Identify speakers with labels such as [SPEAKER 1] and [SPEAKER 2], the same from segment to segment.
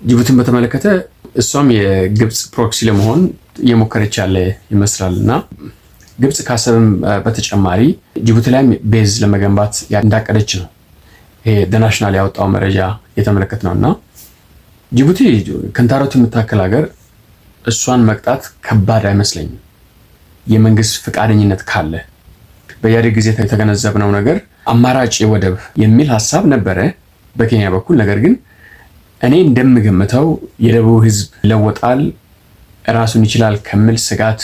[SPEAKER 1] ጅቡቲን በተመለከተ እሷም የግብጽ ፕሮክሲ ለመሆን እየሞከረች ያለ ይመስላልና ግብጽ ካሰብም በተጨማሪ ጅቡቲ ላይ ቤዝ ለመገንባት እንዳቀደች ነው ይሄ ናሽናል ያወጣው መረጃ የተመለከተ ነውና ጅቡቲ ከንታሮት የምታከል ሀገር እሷን መቅጣት ከባድ አይመስለኝም። የመንግስት ፍቃደኝነት ካለ በኢህአዴግ ጊዜ የተገነዘብነው ነገር አማራጭ ወደብ የሚል ሀሳብ ነበረ በኬንያ በኩል። ነገር ግን እኔ እንደምገምተው የደቡብ ህዝብ ይለወጣል ራሱን ይችላል ከሚል ስጋት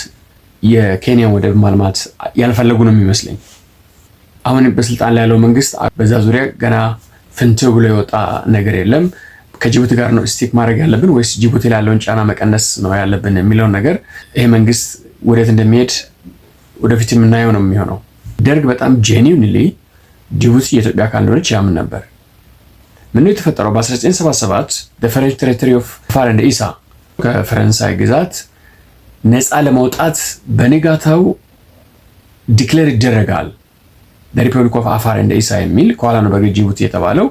[SPEAKER 1] የኬንያ ወደብ ማልማት ያልፈለጉ ነው የሚመስለኝ። አሁን በስልጣን ላይ ያለው መንግስት በዛ ዙሪያ ገና ፍንትው ብሎ የወጣ ነገር የለም። ከጅቡቲ ጋር ነው ስቲክ ማድረግ ያለብን ወይስ ጅቡቲ ላይ ያለውን ጫና መቀነስ ነው ያለብን የሚለውን ነገር ይሄ መንግስት ወዴት እንደሚሄድ ወደፊት የምናየው ነው የሚሆነው። ደርግ በጣም ጄኒውንሊ ጅቡቲ የኢትዮጵያ አካል እንደሆነች ያምን ነበር። ምነው የተፈጠረው? በ1977 ፍሬንች ቴሪቶሪ ኦፍ አፋር ኤንድ ኢሳ ከፈረንሳይ ግዛት ነፃ ለመውጣት በንጋታው ዲክሌር ይደረጋል ሪፐብሊክ ኦፍ አፋር ኤንድ ኢሳ የሚል ከኋላ ነው በግድ ጅቡቲ የተባለው።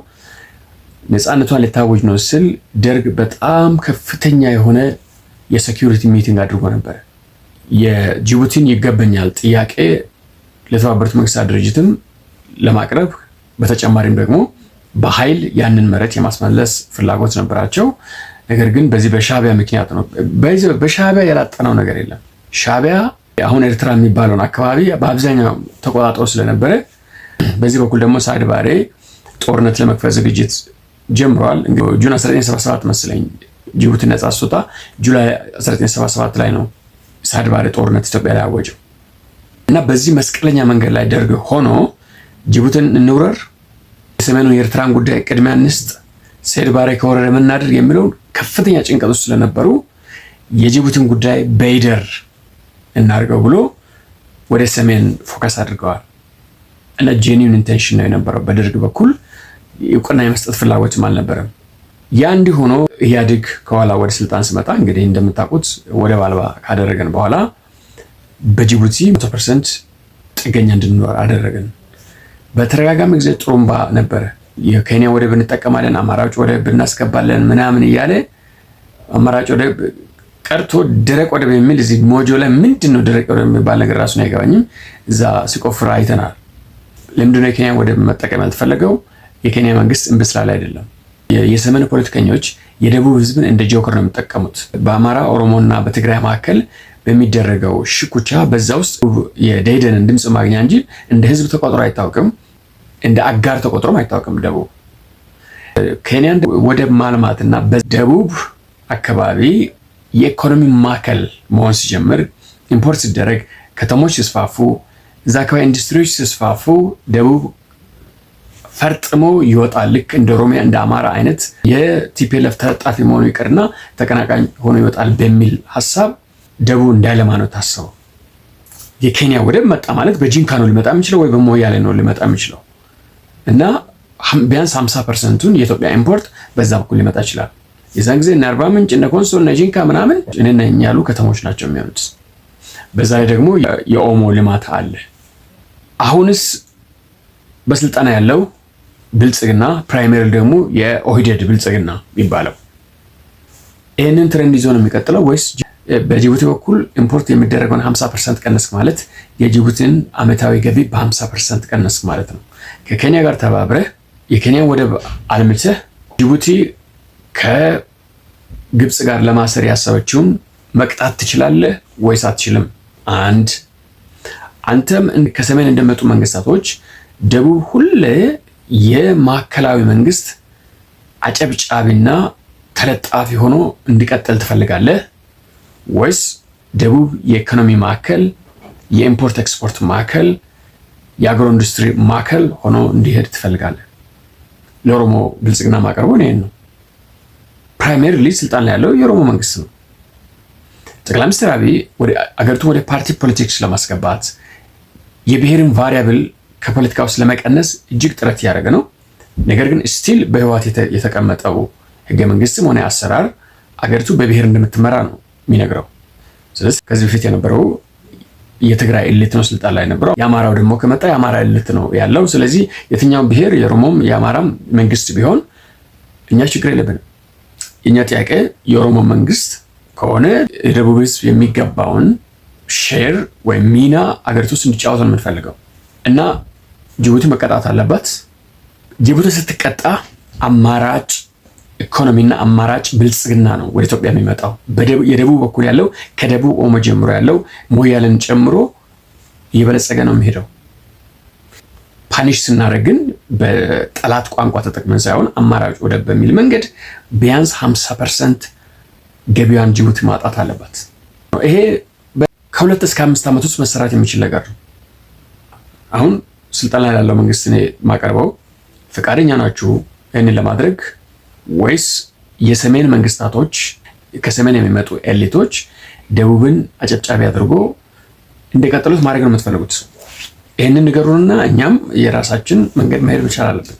[SPEAKER 1] ነፃነቷን ሊታወጅ ነው ስል ደርግ በጣም ከፍተኛ የሆነ የሴኩሪቲ ሚቲንግ አድርጎ ነበር። የጅቡቲን ይገባኛል ጥያቄ ለተባበሩት መንግስታት ድርጅትም ለማቅረብ በተጨማሪም ደግሞ በኃይል ያንን መሬት የማስመለስ ፍላጎት ነበራቸው። ነገር ግን በዚህ በሻዕቢያ ምክንያት ነው። በሻዕቢያ ያላጠናው ነገር የለም። ሻዕቢያ አሁን ኤርትራ የሚባለውን አካባቢ በአብዛኛው ተቆጣጥሮ ስለነበረ በዚህ በኩል ደግሞ ሳዕድ ባሬ ጦርነት ለመክፈት ዝግጅት ጀምሯል። ጁን 1977 መስለኝ ጅቡቲ ነጻ ስትወጣ ጁላይ 1977 ላይ ነው ሳዕድ ባሬ ጦርነት ኢትዮጵያ ላይ ያወጀው እና በዚህ መስቀለኛ መንገድ ላይ ደርግ ሆኖ ጅቡቲን እንውረር፣ የሰሜኑ የኤርትራን ጉዳይ ቅድሚያ እንስጥ፣ ሳዕድ ባሬ ከወረረ መናደር የሚለውን ከፍተኛ ጭንቀት ውስጥ ስለነበሩ የጅቡቲን ጉዳይ በይደር እናድርገው ብሎ ወደ ሰሜን ፎከስ አድርገዋል እና ጄኒውን ኢንቴንሽን ነው የነበረው። በደርግ በኩል እውቅና የመስጠት ፍላጎትም አልነበረም። ያ እንዲህ ሆኖ ኢህአዴግ ከኋላ ወደ ስልጣን ሲመጣ እንግዲህ እንደምታውቁት ወደብ አልባ ካደረገን በኋላ በጅቡቲ 100% ጥገኛ እንድንኖር አደረገን። በተረጋጋሚ ጊዜ ጥሩምባ ነበረ። የኬንያ ወደብ እንጠቀማለን፣ አማራጭ ወደብ እናስገባለን ምናምን እያለ አማራጭ ወደብ ቀርቶ ደረቅ ወደብ የሚል እዚህ ሞጆ ላይ ምንድነው ደረቅ ወደብ የሚባል ነገር ራሱን አይገባኝም። እዛ ሲቆፍር አይተናል። ለምንድነው የኬንያ ወደብ መጠቀም ያልተፈለገው? የኬንያ መንግስት እምቢ ስላለ አይደለም። የሰሜን ፖለቲከኞች የደቡብ ህዝብን እንደ ጆከር ነው የሚጠቀሙት። በአማራ ኦሮሞና በትግራይ መካከል በሚደረገው ሽኩቻ በዛ ውስጥ የደኢህዴንን ድምፅ ማግኛ እንጂ እንደ ህዝብ ተቆጥሮ አይታወቅም፣ እንደ አጋር ተቆጥሮም አይታወቅም። ደቡብ ኬንያን ወደብ ማልማትና በደቡብ አካባቢ የኢኮኖሚ ማዕከል መሆን ሲጀምር ኢምፖርት ሲደረግ ከተሞች ሲስፋፉ እዛ አካባቢ ኢንዱስትሪዎች ሲስፋፉ ደቡብ ፈርጥሞ ይወጣል። ልክ እንደ ኦሮሚያ እንደ አማራ አይነት የቲፒኤልኤፍ ተለጣፊ መሆኑ ይቀርና ተቀናቃኝ ሆኖ ይወጣል በሚል ሀሳብ ደቡብ እንዳይለማ ነው ታሰበው። የኬንያ ወደብ መጣ ማለት በጂንካ ነው ሊመጣ የሚችለው ወይ በሞያሌ ነው ሊመጣ የሚችለው እና ቢያንስ 50%ቱን የኢትዮጵያ ኢምፖርት በዛ በኩል ሊመጣ ይችላል። የዛን ጊዜ እነ አርባ ምንጭ እነ ኮንሶ እነ ጂንካ ምናምን እኔና እኛ ያሉ ከተሞች ናቸው የሚሆኑት። በዛ ላይ ደግሞ የኦሞ ልማት አለ። አሁንስ በስልጣን ያለው ብልጽግና ፕራይመሪ ደግሞ የኦህዴድ ብልጽግና የሚባለው ይህንን ትሬንድ ይዞ ነው የሚቀጥለው ወይስ በጅቡቲ በኩል ኢምፖርት የሚደረገውን 50% ቀነስክ ማለት የጅቡቲን አመታዊ ገቢ በ50% ቀነስክ ማለት ነው? ከኬንያ ጋር ተባብረህ የኬንያን ወደብ አልምተህ ጅቡቲ ከግብፅ ጋር ለማሰር ያሰበችውን መቅጣት ትችላለህ ወይስ አትችልም? አንድ አንተም ከሰሜን እንደመጡ መንግስታቶች ደቡብ ሁሌ የማዕከላዊ መንግስት አጨብጫቢና ተለጣፊ ሆኖ እንዲቀጥል ትፈልጋለህ ወይስ ደቡብ የኢኮኖሚ ማዕከል፣ የኢምፖርት ኤክስፖርት ማዕከል፣ የአግሮ ኢንዱስትሪ ማዕከል ሆኖ እንዲሄድ ትፈልጋለህ? ለኦሮሞ ብልጽግና ማቀርበው ይሄን ነው። ፕራይመሪሊ ስልጣን ላይ ያለው የኦሮሞ መንግስት ነው። ጠቅላይ ሚኒስትር አብይ አገሪቱን ወደ ፓርቲ ፖለቲክስ ለማስገባት የብሔርን ቫሪያብል ከፖለቲካ ውስጥ ለመቀነስ እጅግ ጥረት እያደረገ ነው። ነገር ግን ስቲል በህወሓት የተቀመጠው ህገ መንግስትም ሆነ አሰራር አገሪቱ በብሔር እንደምትመራ ነው የሚነግረው። ስለዚህ ከዚህ በፊት የነበረው የትግራይ ኤሊት ነው ስልጣን ላይ ነበረው። የአማራው ደግሞ ከመጣ የአማራ ኤሊት ነው ያለው። ስለዚህ የትኛው ብሔር የኦሮሞም የአማራም መንግስት ቢሆን እኛ ችግር የለብንም። የኛ ጥያቄ የኦሮሞ መንግስት ከሆነ የደቡብ ህዝብ የሚገባውን ሼር ወይም ሚና አገሪቱ ውስጥ እንዲጫወት ነው የምንፈልገው እና ጅቡቲ መቀጣት አለባት። ጅቡቲ ስትቀጣ አማራጭ ኢኮኖሚና አማራጭ ብልጽግና ነው ወደ ኢትዮጵያ የሚመጣው። የደቡብ በኩል ያለው ከደቡብ ኦሞ ጀምሮ ያለው ሞያሌን ጨምሮ እየበለጸገ ነው የሚሄደው። ፓኒሽ ስናደርግ ግን በጠላት ቋንቋ ተጠቅመን ሳይሆን አማራጭ ወደብ በሚል መንገድ ቢያንስ 50% ገቢዋን ጅቡቲ ማጣት አለባት። ይሄ ከ2 እስከ 5 ዓመት ውስጥ መሰራት የሚችል ነገር ነው። አሁን ስልጣን ላይ ያለው መንግስት እኔ ማቀርበው ፈቃደኛ ናችሁ ይህንን ለማድረግ ወይስ የሰሜን መንግስታቶች ከሰሜን የሚመጡ ኤሊቶች ደቡብን አጨብጫቢ አድርጎ እንደቀጠሉት ማድረግ ነው የምትፈልጉት? ይህንን ንገሩንና እኛም የራሳችን መንገድ መሄድ መቻል አለብን።